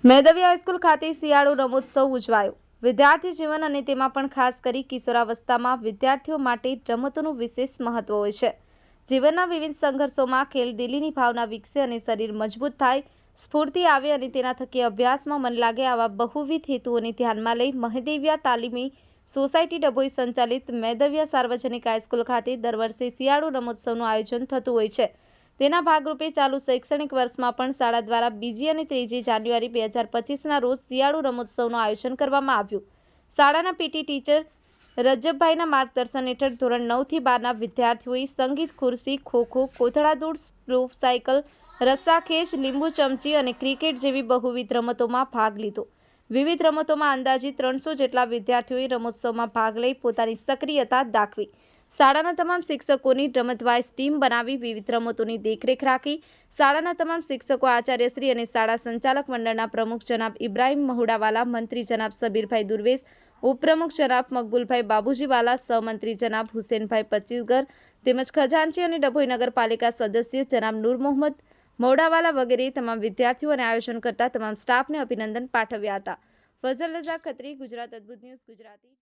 મેદવી high school ખાતે શિયાળુ રમોત્સવ ઉજવાયો। વિદ્યાર્થી જીવન અને તેમાં પણ ખાસ કરી કિશોરાવસ્થામાં વિદ્યાર્થીઓ માટે રમતોનું વિશેષ મહત્વ હોય છે। જીવનના વિવિધ સંઘર્ષોમાં ખેલદિલીની ભાવના વિકસે અને શરીર મજબૂત થાય, સ્ફૂર્તિ આવે અને તેના થકી અભ્યાસમાં મન લાગે, આવા બહુવિધ હેતુઓને ધ્યાનમાં લઈ મહદેવિયા તાલીમી સોસાયટી ડભોઈ સંચાલિત મેદવિયા સાર્વજનિક હાઈસ્કૂલ ખાતે દર વર્ષે શિયાળુ રમોત્સવનું આયોજન થતું હોય છે। તેના ભાગરૂપે ચાલુ શૈક્ષણિક વર્ષમાં પણ શાળા દ્વારા 2જી અને 3જી જાન્યુઆરી 2025ના રોજ શિયાળુ રમોત્સવનું આયોજન કરવામાં આવ્યું। શાળાના પીટી ટીચર રજબભાઈના માર્ગદર્શન હેઠળ ધોરણ 9 થી 12ના વિદ્યાર્થીઓએ સંગીત ખુરશી, ખોખો, કોથળાદોડ, સ્પ્રૂફ સાયકલ, રસ્સાખેંચ, લીંબુ ચમચી અને ક્રિકેટ જેવી બહુવિધ રમતોમાં ભાગ લીધો। વિવિધ રમતોમાં અંદાજિત 300 જેટલા વિદ્યાર્થીઓએ રમોત્સવમાં ભાગ લઈ પોતાની સક્રિયતા દાખવી। શાળાના તમામ શિક્ષકોની રમતવાઇઝ ટીમ બનાવી વિવિધ રમતોની દેખરેખ રાખી। શાળાના તમામ શિક્ષકો, આચાર્યશ્રી અને શાળા સંચાલક મંડળના પ્રમુખ જનાબ ઇબ્રાહીમ મહુડાવાલા, મંત્રી જનાબ સબીરભાઈ દુર્વેશ, ઉપપ્રમુખ જનાબ મકબૂલભાઈ બાબુજીવાલા, સહમંત્રી જનાબ હુસેનભાઈ પચીસગર તેમજ ખજાનચી અને ડભોઈ નગરપાલિકા સદસ્ય જનાબ નૂર મોહમ્મદ મૌડાવાલા વગેરે તમામ વિદ્યાર્થીઓ અને આયોજન કરતા તમામ સ્ટાફને અભિનંદન પાઠવ્યા હતા। ફઝલ રઝા ખત્રી, ગુજરાત અદ્ભુત ન્યૂઝ, ગુજરાતી।